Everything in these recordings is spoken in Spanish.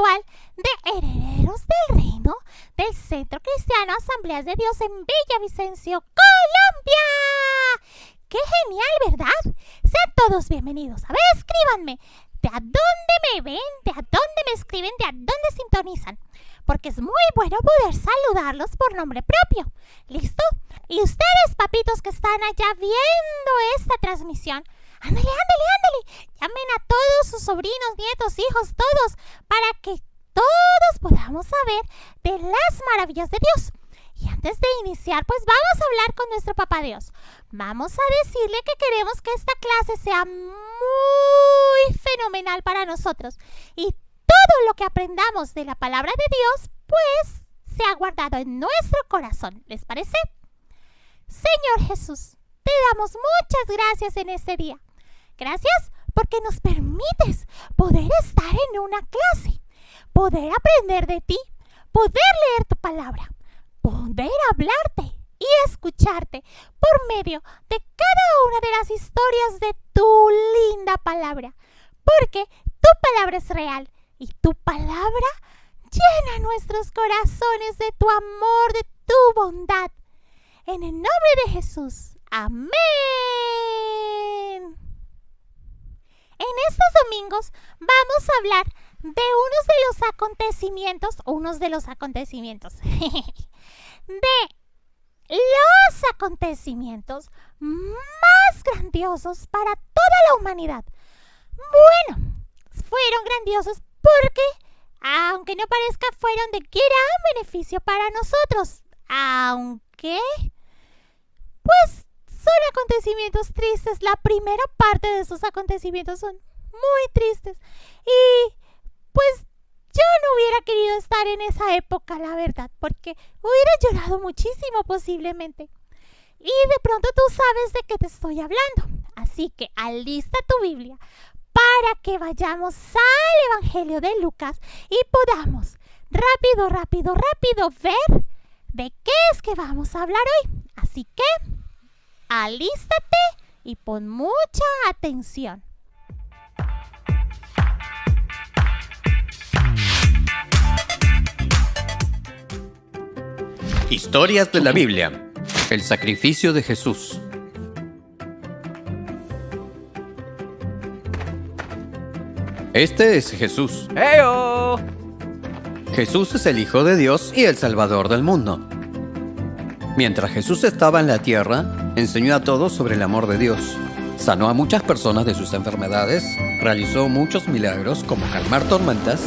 virtual de Herederos del Reino del Centro Cristiano Asambleas de Dios en Villavicencio, Colombia. ¡Qué genial!, ¿verdad? Sean todos bienvenidos. A ver, escríbanme. ¿De a dónde me ven? ¿De a dónde me escriben? ¿De a dónde sintonizan? Porque es muy bueno poder saludarlos por nombre propio. ¿Listo? Y ustedes, papitos que están allá viendo esta transmisión, ándale. Llamen a todos sus sobrinos, nietos, hijos, todos, para que todos podamos saber de las maravillas de Dios. Y antes de iniciar, pues vamos a hablar con nuestro Papá Dios. Vamos a decirle que queremos que esta clase sea muy fenomenal para nosotros. Y todo lo que aprendamos de la palabra de Dios, pues, sea guardado en nuestro corazón. ¿Les parece? Señor Jesús, te damos muchas gracias en este día. Gracias porque nos permites poder estar en una clase, poder aprender de ti, poder leer tu palabra, poder hablarte y escucharte por medio de cada una de las historias de tu linda palabra, porque tu palabra es real y tu palabra llena nuestros corazones de tu amor, de tu bondad. En el nombre de Jesús. Amén. En estos domingos vamos a hablar de unos de los acontecimientos más grandiosos para toda la humanidad. Bueno, fueron grandiosos porque, aunque no parezca, fueron de gran beneficio para nosotros. Aunque, pues, son acontecimientos tristes. La primera parte de esos acontecimientos son muy tristes. Y, pues, yo no hubiera querido estar en esa época, la verdad, porque hubiera llorado muchísimo posiblemente. Y de pronto tú sabes de qué te estoy hablando. Así que alista tu Biblia para que vayamos al Evangelio de Lucas y podamos rápido ver de qué es que vamos a hablar hoy. Así que alístate y pon mucha atención. Historias de la Biblia. El sacrificio de Jesús. Este es Jesús. ¡Heyo! Jesús es el Hijo de Dios y el Salvador del mundo. Mientras Jesús estaba en la tierra, enseñó a todos sobre el amor de Dios. Sanó a muchas personas de sus enfermedades, realizó muchos milagros como calmar tormentas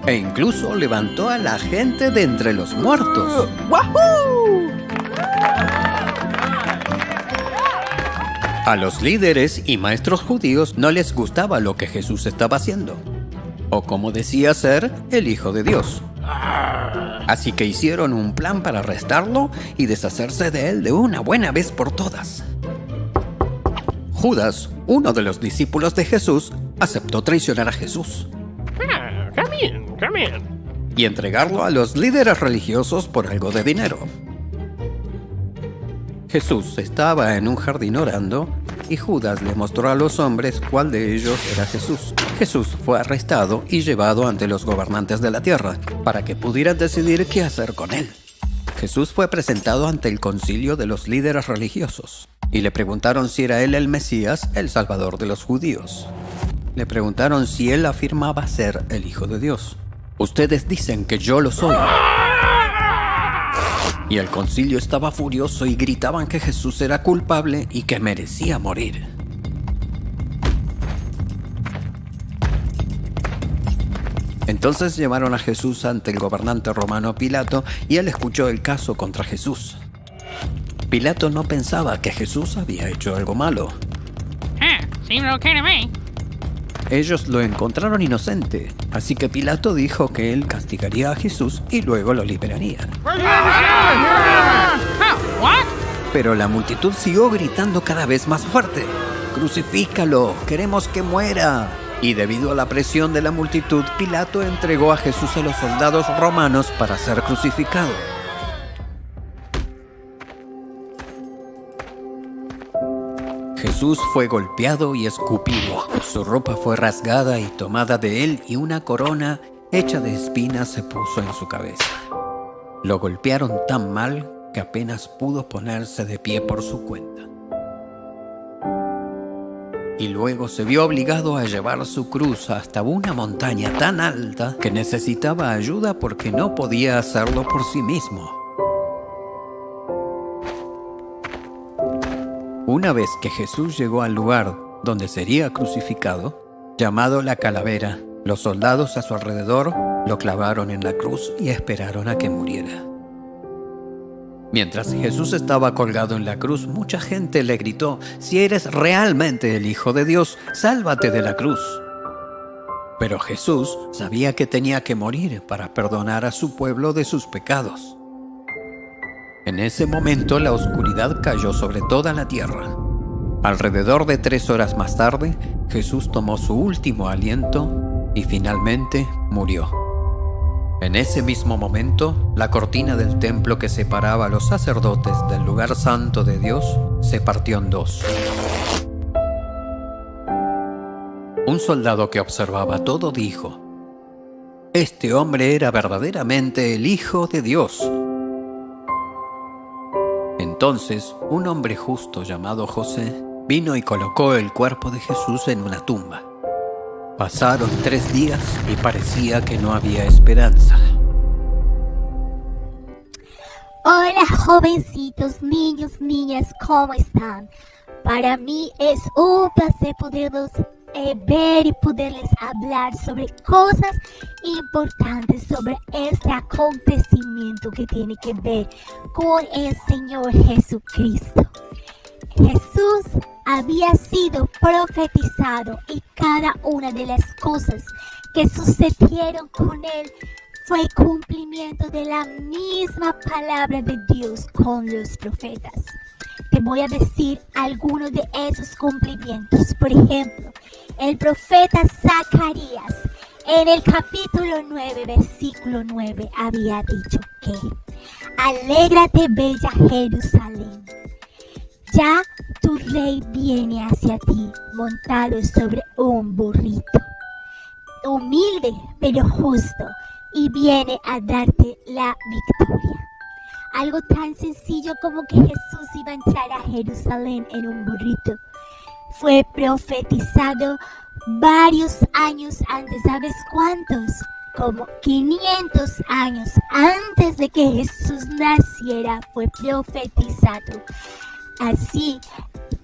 e incluso levantó a la gente de entre los muertos. ¡Wahoo! A los líderes y maestros judíos no les gustaba lo que Jesús estaba haciendo, o como decía ser el Hijo de Dios. Así que hicieron un plan para arrestarlo y deshacerse de él de una buena vez por todas. Judas, uno de los discípulos de Jesús, aceptó traicionar a Jesús Come in. y entregarlo a los líderes religiosos por algo de dinero. Jesús estaba en un jardín orando y Judas le mostró a los hombres cuál de ellos era Jesús. Jesús fue arrestado y llevado ante los gobernantes de la tierra para que pudieran decidir qué hacer con él. Jesús fue presentado ante el concilio de los líderes religiosos y le preguntaron si era él el Mesías, el Salvador de los judíos. Le preguntaron si él afirmaba ser el Hijo de Dios. Ustedes dicen que yo lo soy. Y el concilio estaba furioso y gritaban que Jesús era culpable y que merecía morir. Entonces llevaron a Jesús ante el gobernante romano Pilato y él escuchó el caso contra Jesús. Pilato no pensaba que Jesús había hecho algo malo. Seems okay to me. Ellos lo encontraron inocente, así que Pilato dijo que él castigaría a Jesús y luego lo liberaría. What? Pero la multitud siguió gritando cada vez más fuerte: ¡Crucifícalo! ¡Queremos que muera! Y debido a la presión de la multitud, Pilato entregó a Jesús a los soldados romanos para ser crucificado. Jesús fue golpeado y escupido. Su ropa fue rasgada y tomada de él, y una corona hecha de espinas se puso en su cabeza. Lo golpearon tan mal que apenas pudo ponerse de pie por su cuenta. Y luego se vio obligado a llevar su cruz hasta una montaña tan alta que necesitaba ayuda porque no podía hacerlo por sí mismo. Una vez que Jesús llegó al lugar donde sería crucificado, llamado la Calavera, los soldados a su alrededor lo clavaron en la cruz y esperaron a que muriera. Mientras Jesús estaba colgado en la cruz, mucha gente le gritó: «Si eres realmente el Hijo de Dios, sálvate de la cruz». Pero Jesús sabía que tenía que morir para perdonar a su pueblo de sus pecados. En ese momento la oscuridad cayó sobre toda la tierra. Alrededor de 3 horas más tarde, Jesús tomó su último aliento y finalmente murió. En ese mismo momento, la cortina del templo que separaba a los sacerdotes del lugar santo de Dios se partió en 2. Un soldado que observaba todo dijo: «Este hombre era verdaderamente el Hijo de Dios». Entonces, un hombre justo llamado José vino y colocó el cuerpo de Jesús en una tumba. Pasaron 3 días y parecía que no había esperanza. Hola jovencitos, niños, niñas, ¿cómo están? Para mí es un placer poderlos ver y poderles hablar sobre cosas importantes, sobre este acontecimiento que tiene que ver con el Señor Jesucristo. Jesús había sido profetizado y cada una de las cosas que sucedieron con él fue cumplimiento de la misma palabra de Dios con los profetas. Te voy a decir algunos de esos cumplimientos. Por ejemplo, el profeta Zacarías en el capítulo 9, versículo 9 había dicho que: «Alégrate, bella Jerusalén. Ya tu rey viene hacia ti, montado sobre un burrito, humilde pero justo, y viene a darte la victoria». Algo tan sencillo como que Jesús iba a entrar a Jerusalén en un burrito fue profetizado varios años antes. ¿Sabes cuántos? Como 500 años antes de que Jesús naciera fue profetizado. Así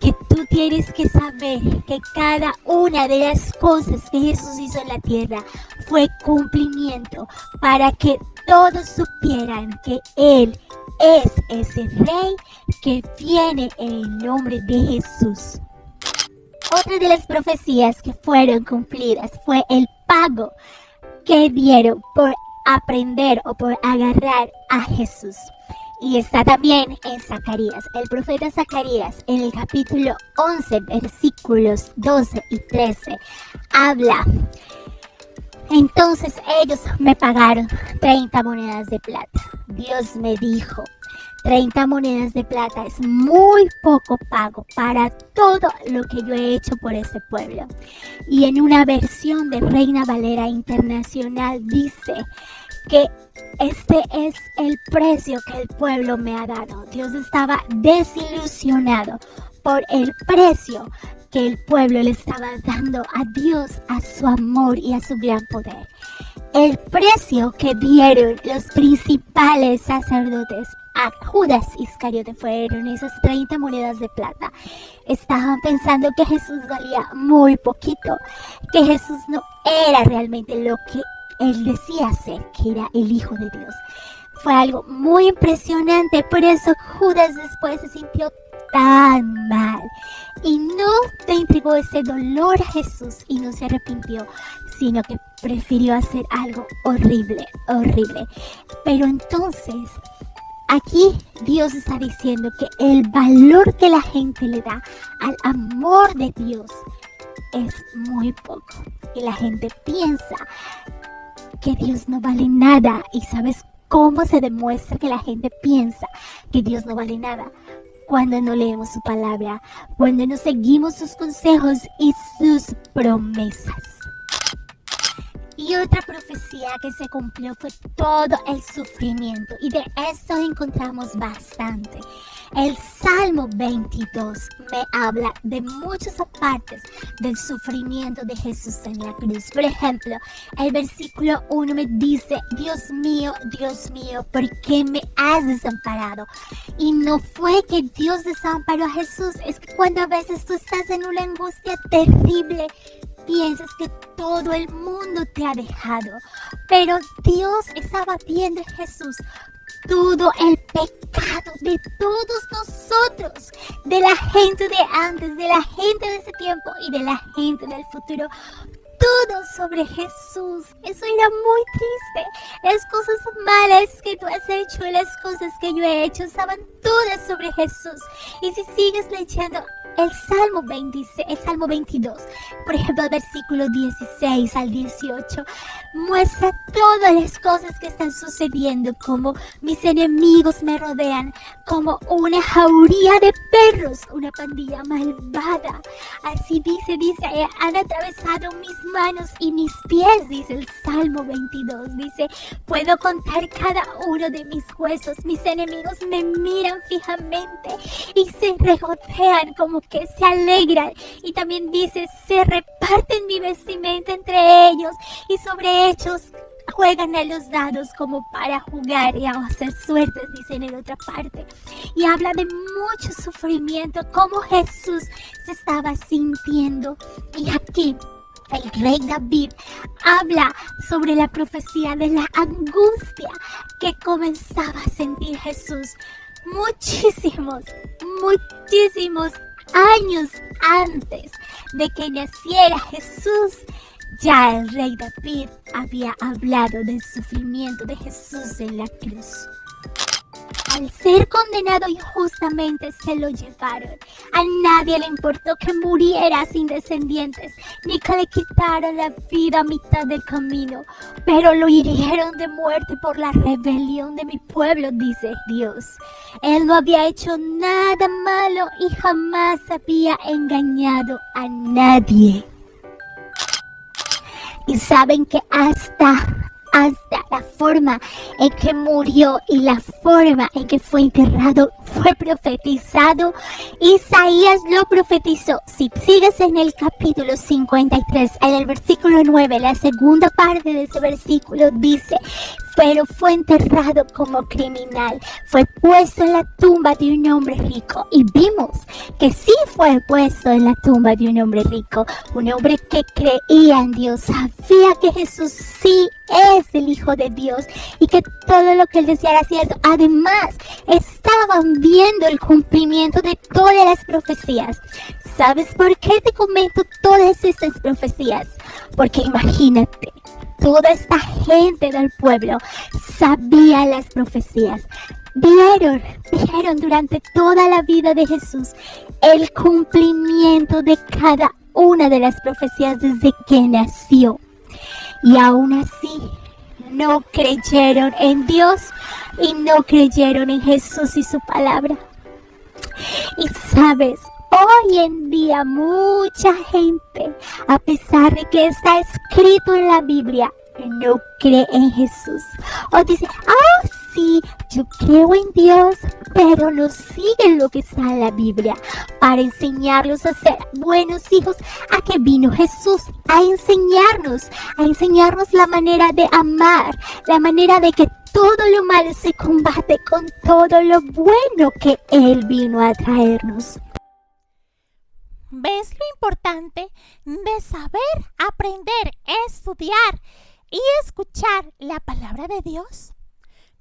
que tú tienes que saber que cada una de las cosas que Jesús hizo en la tierra fue cumplimiento para que todos supieran que Él es ese rey que viene en el nombre de Jesús. Otra de las profecías que fueron cumplidas fue el pago que dieron por aprender o por agarrar a Jesús. Y está también en Zacarías. El profeta Zacarías en el capítulo 11, versículos 12 y 13, habla: «Entonces ellos me pagaron 30 monedas de plata. Dios me dijo: 30 monedas de plata es muy poco pago para todo lo que yo he hecho por ese pueblo». Y en una versión de Reina Valera Internacional dice que este es el precio que el pueblo me ha dado. Dios estaba desilusionado por el precio que el pueblo le estaba dando a Dios, a su amor y a su gran poder. El precio que dieron los principales sacerdotes a Judas Iscariote fueron esas 30 monedas de plata. Estaban pensando que Jesús valía muy poquito, que Jesús no era realmente lo que Él decía ser, que era el Hijo de Dios. Fue algo muy impresionante, por eso Judas después se sintió tan mal y no le entregó ese dolor a Jesús y no se arrepintió, sino que prefirió hacer algo horrible, horrible. Pero entonces, aquí Dios está diciendo que el valor que la gente le da al amor de Dios es muy poco. Y la gente piensa que Dios no vale nada. ¿Y sabes cómo se demuestra que la gente piensa que Dios no vale nada? cuando no leemos su palabra, cuando no seguimos sus consejos y sus promesas. Y otra profecía que se cumplió fue todo el sufrimiento, y de eso encontramos bastante. El Salmo 22 me habla de muchas partes del sufrimiento de Jesús en la cruz. Por ejemplo, el versículo 1 me dice: Dios mío, ¿por qué me has desamparado? Y no fue que Dios desamparó a Jesús, es que cuando a veces tú estás en una angustia terrible, piensas que todo el mundo te ha dejado, pero Dios estaba viendo en Jesús todo el pecado de todos nosotros, de la gente de antes, de la gente de ese tiempo y de la gente del futuro. Todo sobre Jesús. Eso era muy triste. Las cosas malas que tú has hecho y las cosas que yo he hecho estaban todas sobre Jesús. Y si sigues leyendo el Salmo 22, por ejemplo, el versículo 16 al 18, muestra todas las cosas que están sucediendo, como mis enemigos me rodean, como una jauría de perros, una pandilla malvada. Así dice, han atravesado mis manos y mis pies, dice el Salmo 22. Dice, puedo contar cada uno de mis huesos. Mis enemigos me miran fijamente y se regodean, como que se alegran. Y también dice, se reparten mi vestimenta entre ellos y sobre ellos juegan a los dados como para jugar y a hacer suertes, dicen en otra parte. Y habla de mucho sufrimiento, como Jesús se estaba sintiendo. Y aquí el rey David habla sobre la profecía de la angustia que comenzaba a sentir Jesús muchísimos años antes de que naciera Jesús. Ya el rey David había hablado del sufrimiento de Jesús en la cruz. Al ser condenado injustamente se lo llevaron. A nadie le importó que muriera sin descendientes, ni que le quitaran la vida a mitad del camino. Pero lo hirieron de muerte por la rebelión de mi pueblo, dice Dios. Él no había hecho nada malo y jamás había engañado a nadie. Y saben que hasta la forma en que murió y la forma en que fue enterrado fue profetizado. Isaías lo profetizó. Si sigues en el capítulo 53, en el versículo 9, la segunda parte de ese versículo dice: pero fue enterrado como criminal, fue puesto en la tumba de un hombre rico. Y vimos que sí fue puesto en la tumba de un hombre rico, un hombre que creía en Dios, sabía que Jesús sí es el Hijo de Dios y que todo lo que él decía era cierto. Además, estaban viendo el cumplimiento de todas las profecías. ¿Sabes por qué te comento todas estas profecías? Porque imagínate, toda esta gente del pueblo sabía las profecías. Vieron durante toda la vida de Jesús el cumplimiento de cada una de las profecías desde que nació. Y aún así no creyeron en Dios y no creyeron en Jesús y su palabra. Y sabes, hoy en día mucha gente, a pesar de que está escrito en la Biblia, no cree en Jesús. O dice, sí, yo creo en Dios, pero no siguen lo que está en la Biblia para enseñarlos a ser buenos hijos. ¿A qué vino Jesús? A enseñarnos la manera de amar, la manera de que todo lo malo se combate con todo lo bueno que Él vino a traernos. ¿Ves lo importante de saber, aprender, estudiar y escuchar la palabra de Dios?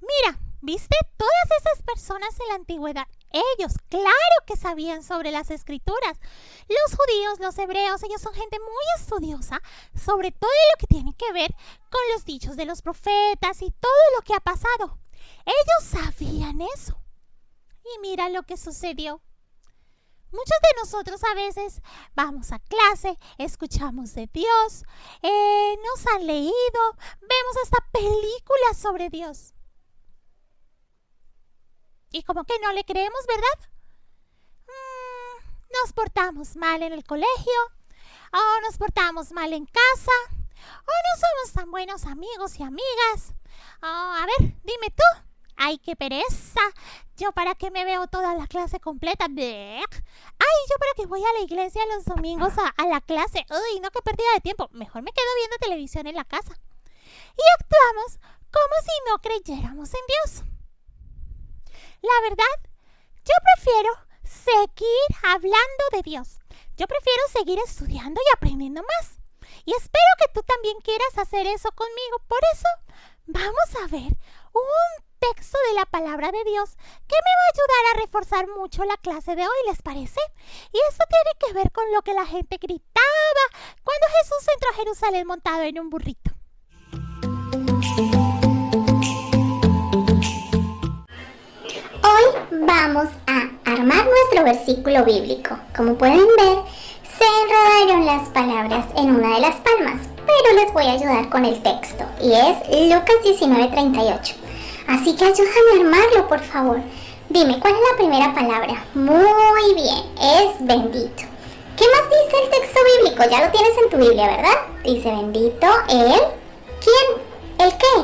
Mira, ¿viste? Todas esas personas en la antigüedad, ellos claro que sabían sobre las escrituras. Los judíos, los hebreos, ellos son gente muy estudiosa sobre todo lo que tiene que ver con los dichos de los profetas y todo lo que ha pasado. Ellos sabían eso. Y mira lo que sucedió. Muchos de nosotros a veces vamos a clase, escuchamos de Dios, nos han leído, vemos hasta películas sobre Dios. Y como que no le creemos, ¿verdad? nos portamos mal en el colegio, o nos portamos mal en casa, o no somos tan buenos amigos y amigas. A ver, dime tú. ¡Ay, qué pereza! ¿Yo para qué me veo toda la clase completa? ¡Bleh! ¡Ay, yo para qué voy a la iglesia los domingos a la clase! ¡Uy, no, qué pérdida de tiempo! Mejor me quedo viendo televisión en la casa. Y actuamos como si no creyéramos en Dios. La verdad, yo prefiero seguir hablando de Dios. Yo prefiero seguir estudiando y aprendiendo más. Y espero que tú también quieras hacer eso conmigo. Por eso, vamos a ver un texto de la palabra de Dios que me va a ayudar a reforzar mucho la clase de hoy, ¿les parece? Y esto tiene que ver con lo que la gente gritaba cuando Jesús entró a Jerusalén montado en un burrito. Hoy vamos a armar nuestro versículo bíblico. Como pueden ver, se enredaron las palabras en una de las palmas, pero les voy a ayudar con el texto, y es Lucas 19:38. Así que ayúdame a armarlo, por favor. Dime, ¿cuál es la primera palabra? Muy bien, es bendito. ¿Qué más dice el texto bíblico? Ya lo tienes en tu Biblia, ¿verdad? Dice bendito el... ¿Quién? ¿El qué?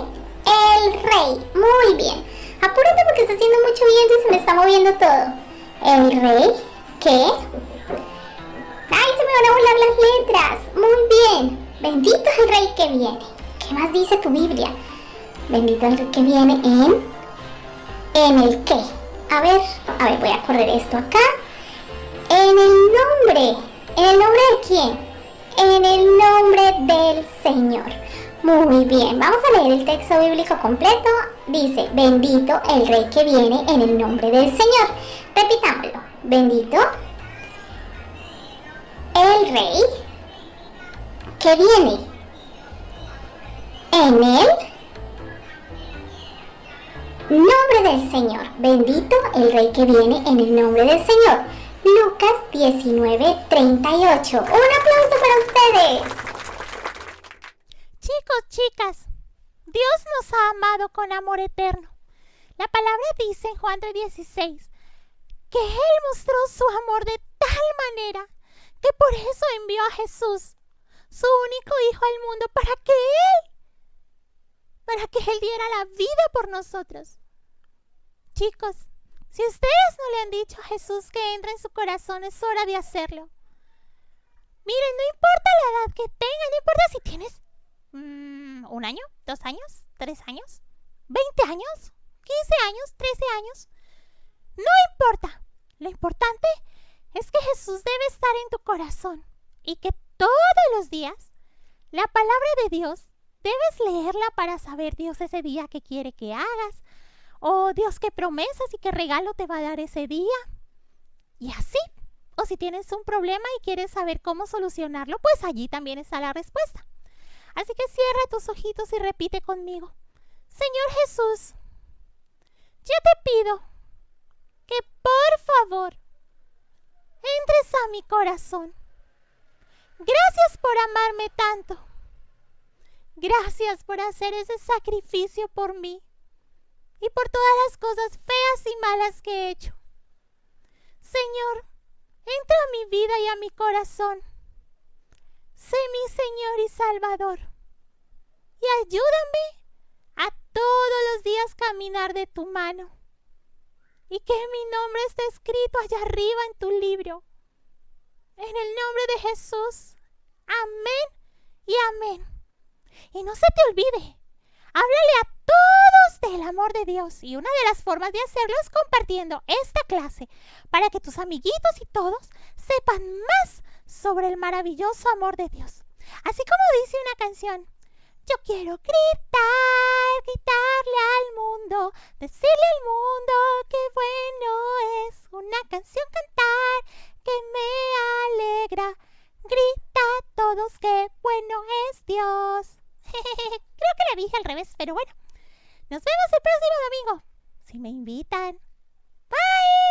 El rey. Muy bien. Apúrate porque está haciendo mucho viento y se me está moviendo todo. El rey que... ¡Ay, se me van a volar las letras! Muy bien. Bendito es el rey que viene. ¿Qué más dice tu Biblia? Bendito el rey que viene en el qué. A ver, voy a correr esto acá. En el nombre. ¿En el nombre de quién? En el nombre del Señor. Muy bien, vamos a leer el texto bíblico completo. Dice, bendito el rey que viene en el nombre del Señor. Repitámoslo. Bendito el rey que viene en el nombre del Señor. Bendito el rey que viene en el nombre del Señor. Lucas 19:38. Un aplauso para ustedes. Chicos, chicas, Dios nos ha amado con amor eterno. La palabra dice en Juan 3:16 que Él mostró su amor de tal manera que por eso envió a Jesús, su único Hijo al mundo, para que Él diera la vida por nosotros. Chicos, si ustedes no le han dicho a Jesús que entre en su corazón, es hora de hacerlo. Miren, no importa la edad que tengan, no importa si tienes 1 año, 2 años, 3 años, 20 años, 15 años, 13 años. No importa. Lo importante es que Jesús debe estar en tu corazón y que todos los días la palabra de Dios debes leerla para saber Dios ese día que quiere que hagas, o Dios qué promesas y qué regalo te va a dar ese día. Y así, o si tienes un problema y quieres saber cómo solucionarlo, pues allí también está la respuesta. Así que cierra tus ojitos y repite conmigo. Señor Jesús, yo te pido que por favor entres a mi corazón. Gracias por amarme tanto. Gracias por hacer ese sacrificio por mí y por todas las cosas feas y malas que he hecho. Señor, entra a mi vida y a mi corazón. Sé mi Señor y Salvador. Y ayúdame a todos los días caminar de tu mano. Y que mi nombre esté escrito allá arriba en tu libro. En el nombre de Jesús. Amén y amén. Y no se te olvide, háblale a todos del amor de Dios. Y una de las formas de hacerlo es compartiendo esta clase para que tus amiguitos y todos sepan más sobre el maravilloso amor de Dios. Así como dice una canción. Yo quiero gritar, gritarle al mundo, decirle al mundo que bueno es una canción cantar que me alegra. Grita a todos que bueno es Dios. Creo que la dije al revés, pero bueno. Nos vemos el próximo domingo, si me invitan. Bye.